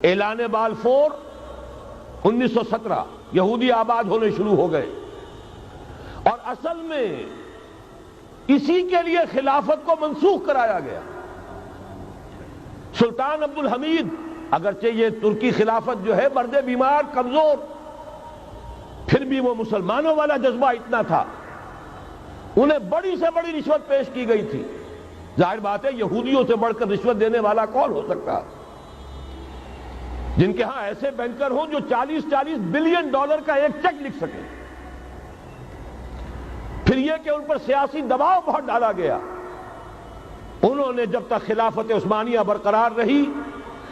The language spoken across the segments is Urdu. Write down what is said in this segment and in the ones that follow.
اعلان بالفور 1917 یہودی آباد ہونے شروع ہو گئے، اور اصل میں اسی کے لیے خلافت کو منسوخ کرایا گیا۔ سلطان عبد الحمید، اگرچہ یہ ترکی خلافت جو ہے مرد بیمار کمزور، پھر بھی وہ مسلمانوں والا جذبہ اتنا تھا، انہیں بڑی سے بڑی رشوت پیش کی گئی تھی۔ ظاہر بات ہے یہودیوں سے بڑھ کر رشوت دینے والا کون ہو سکتا، جن کے ہاں ایسے بینکر ہوں جو 40 بلین ڈالر کا ایک چیک لکھ سکیں۔ پھر یہ کہ ان پر سیاسی دباؤ بہت ڈالا گیا، انہوں نے جب تک خلافت عثمانیہ برقرار رہی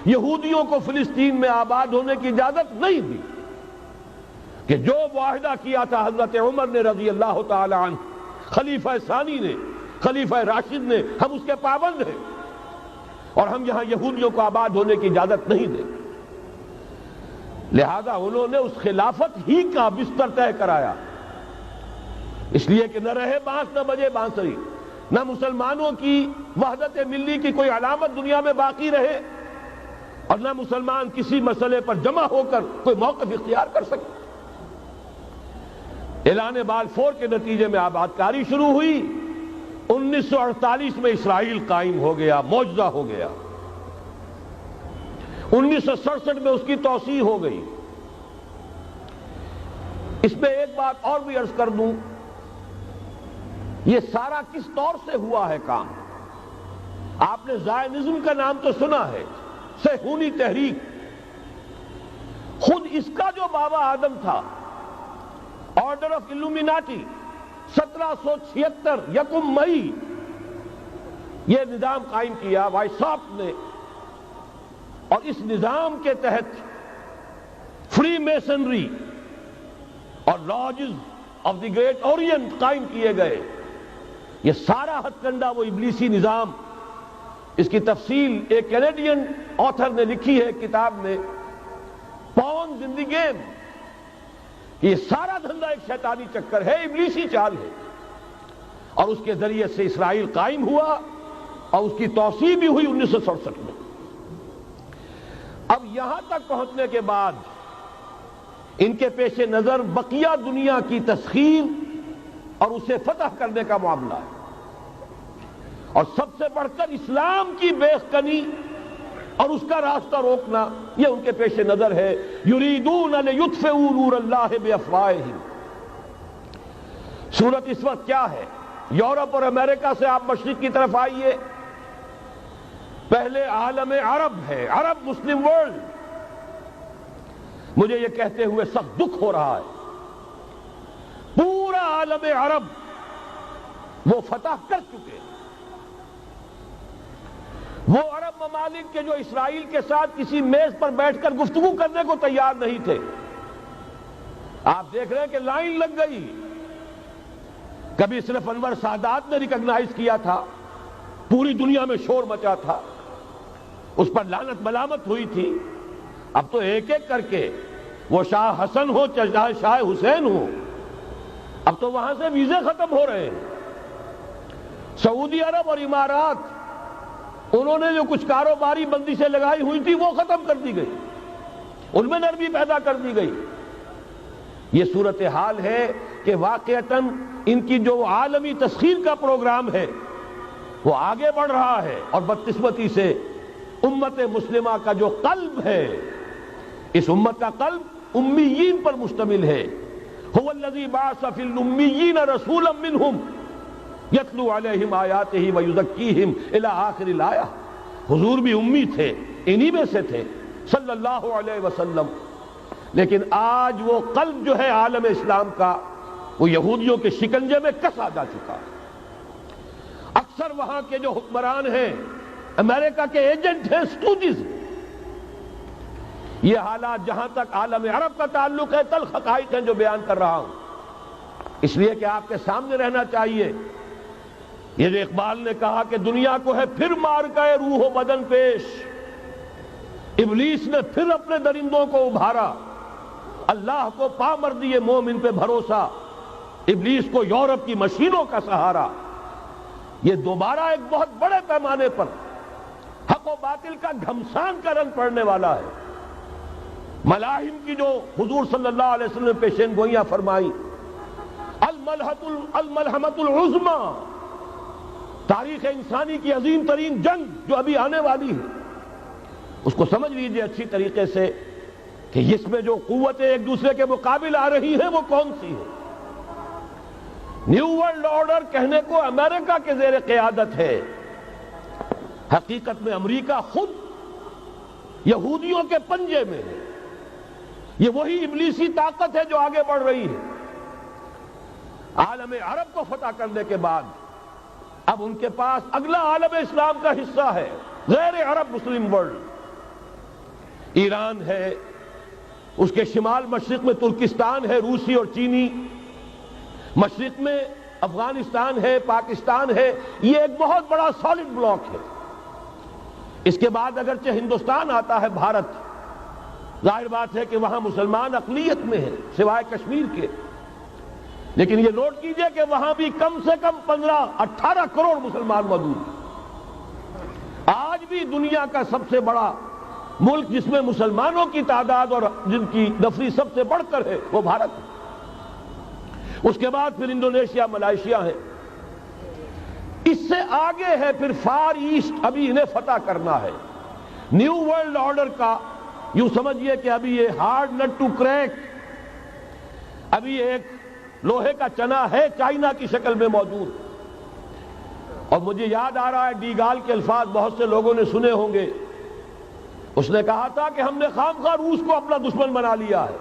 یہودیوں کو فلسطین میں آباد ہونے کی اجازت نہیں دی، کہ جو معاہدہ کیا تھا حضرت عمر نے رضی اللہ تعالی عنہ، خلیفہ ثانی نے، خلیفہ راشد نے، ہم اس کے پابند ہیں اور ہم یہاں یہودیوں کو آباد ہونے کی اجازت نہیں دیں۔ لہذا انہوں نے اس خلافت ہی کا بستر طے کرایا، اس لیے کہ نہ رہے بانس نہ بجے بانسری، نہ مسلمانوں کی وحدت ملی کی کوئی علامت دنیا میں باقی رہے، اور نہ مسلمان کسی مسئلے پر جمع ہو کر کوئی موقف اختیار کر سکے۔ اعلان بالفور کے نتیجے میں آباد کاری شروع ہوئی۔ 1948 میں اسرائیل قائم ہو گیا، معجزہ ہو گیا۔ 1967 میں اس کی توسیع ہو گئی۔ اس میں ایک بات اور بھی عرض کر دوں، یہ سارا کس طور سے ہوا ہے کام؟ آپ نے زائنزم کا نام تو سنا ہے، صہیونی تحریک۔ خود اس کا جو بابا آدم تھا، آرڈر آف الومیناٹی، 1776 یکم مئی یہ نظام قائم کیا وائساپ نے، اور اس نظام کے تحت فری میسنری اور lodges of the great Orient قائم کیے گئے۔ یہ سارا ہتھ کنڈا وہ ابلیسی نظام، اس کی تفصیل ایک کینیڈین آتھر نے لکھی ہے کتاب میں، پاونز ان دی گیم۔ یہ سارا دھندا ایک شیطانی چکر ہے، ابلیسی چال ہے، اور اس کے ذریعے سے اسرائیل قائم ہوا اور اس کی توسیع بھی ہوئی 1967 میں۔ اب یہاں تک پہنچنے کے بعد ان کے پیش نظر بقیہ دنیا کی تسخیر اور اسے فتح کرنے کا معاملہ ہے، اور سب سے بڑھ کر اسلام کی بیخکنی اور اس کا راستہ روکنا، یہ ان کے پیش نظر ہے۔ یریدون لیطفئوا نور اللہ بافواہہم۔ صورت اس وقت کیا ہے؟ یورپ اور امریکہ سے آپ مشرق کی طرف آئیے، پہلے عالم عرب ہے، عرب مسلم ورلڈ۔ مجھے یہ کہتے ہوئے سخت دکھ ہو رہا ہے، پورا عالم عرب وہ فتح کر چکے ہیں۔ وہ عرب ممالک کے جو اسرائیل کے ساتھ کسی میز پر بیٹھ کر گفتگو کرنے کو تیار نہیں تھے، آپ دیکھ رہے ہیں کہ لائن لگ گئی۔ کبھی صرف انور سادات نے ریکگنائز کیا تھا، پوری دنیا میں شور مچا تھا، اس پر لعنت ملامت ہوئی تھی۔ اب تو ایک ایک کر کے، وہ شاہ حسن ہو چاہے شاہ حسین ہو، اب تو وہاں سے ویزے ختم ہو رہے ہیں۔ سعودی عرب اور امارات، انہوں نے جو کچھ کاروباری بندشیں لگائی ہوئی تھی وہ ختم کر دی گئی، ان میں نرمی پیدا کر دی گئی۔ یہ صورتحال ہے کہ واقعتاً ان کی جو عالمی تسخیر کا پروگرام ہے وہ آگے بڑھ رہا ہے، اور بدقسمتی سے امت مسلمہ کا جو قلب ہے، اس امت کا قلب امیین پر مشتمل ہے۔ هو الذی بعث فی الامیین رسولا منہم یتلو علیہم آیاتہ ویزکیہم الی آخر الآیہ۔ حضور بھی امی تھے، انہی میں سے تھے صلی اللہ علیہ وسلم، لیکن آج وہ قلب جو ہے عالم اسلام کا، وہ یہودیوں کے شکنجے میں کسا جا چکا ہے۔ اکثر وہاں کے جو حکمران ہیں امریکہ کے ایجنٹ ہیں، سٹوجز۔ یہ حالات جہاں تک عالم عرب کا تعلق ہے، تلخ حقائق ہیں جو بیان کر رہا ہوں، اس لیے کہ آپ کے سامنے رہنا چاہیے۔ یہ جو اقبال نے کہا کہ دنیا کو ہے پھر مار گئے روح و بدن پیش، ابلیس نے پھر اپنے درندوں کو ابھارا، اللہ کو پا مر دیے مومن پہ بھروسہ، ابلیس کو یورپ کی مشینوں کا سہارا۔ یہ دوبارہ ایک بہت بڑے پیمانے پر حق و باطل کا گھمسان کا رنگ پڑنے والا ہے۔ ملاحم کی جو حضور صلی اللہ علیہ وسلم نے پیشین گوئیاں فرمائی، الملحمۃ العظمیٰ، تاریخ انسانی کی عظیم ترین جنگ جو ابھی آنے والی ہے، اس کو سمجھ لیجئے اچھی طریقے سے کہ اس میں جو قوتیں ایک دوسرے کے مقابل آ رہی ہیں وہ کون سی ہے۔ نیو ورلڈ آرڈر کہنے کو امریکہ کے زیر قیادت ہے، حقیقت میں امریکہ خود یہودیوں کے پنجے میں ہے۔ یہ وہی ابلیسی طاقت ہے جو آگے بڑھ رہی ہے۔ عالم عرب کو فتح کرنے کے بعد اب ان کے پاس اگلا عالم اسلام کا حصہ ہے، غیر عرب مسلم ورلڈ۔ ایران ہے، اس کے شمال مشرق میں ترکستان ہے، روسی اور چینی، مشرق میں افغانستان ہے، پاکستان ہے۔ یہ ایک بہت بڑا سالڈ بلاک ہے۔ اس کے بعد اگرچہ ہندوستان آتا ہے، بھارت، ظاہر بات ہے کہ وہاں مسلمان اقلیت میں ہیں سوائے کشمیر کے، لیکن یہ نوٹ کیجئے کہ وہاں بھی کم سے کم 15-18 کروڑ مسلمان موجود ہیں۔ آج بھی دنیا کا سب سے بڑا ملک جس میں مسلمانوں کی تعداد اور جن کی نفری سب سے بڑھ کر ہے وہ بھارت ہے۔ اس کے بعد پھر انڈونیشیا، ملائیشیا ہے، اس سے آگے ہے پھر فار ایسٹ، ابھی انہیں فتح کرنا ہے۔ نیو ورلڈ آرڈر کا یوں سمجھیے کہ ابھی یہ ہارڈ نٹ ٹو کریک، ابھی ایک لوہے کا چنا ہے، چائنا کی شکل میں موجود۔ اور مجھے یاد آ رہا ہے ڈی گال کے الفاظ بہت سے لوگوں نے سنے ہوں گے، اس نے کہا تھا کہ ہم نے خام خواہ روس کو اپنا دشمن بنا لیا ہے،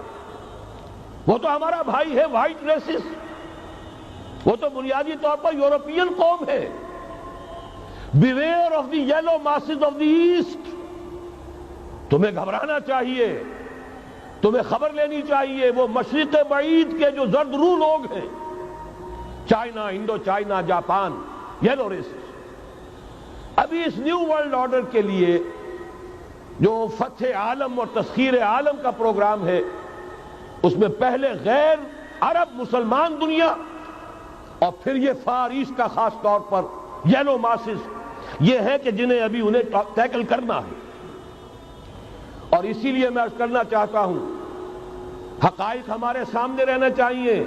وہ تو ہمارا بھائی ہے، وائٹ ریسس، وہ تو بنیادی طور پر یورپین قوم ہے۔ Beware of the yellow masses of the east, تمہیں گھبرانا چاہیے، تمہیں خبر لینی چاہیے۔ وہ مشرق بعید کے جو زرد رو لوگ ہیں، China, Indo China, Japan, yellow races, ابھی اس نیو ورلڈ آرڈر کے لیے جو فتح عالم اور تسخیر عالم کا پروگرام ہے، اس میں پہلے غیر عرب مسلمان دنیا اور پھر یہ فار ایسٹ کا خاص طور پر یلو ماسز، یہ ہے کہ جنہیں ابھی انہیں ٹیکل کرنا ہے۔ اور اسی لیے میں عرض کرنا چاہتا ہوں، حقائق ہمارے سامنے رہنا چاہیے۔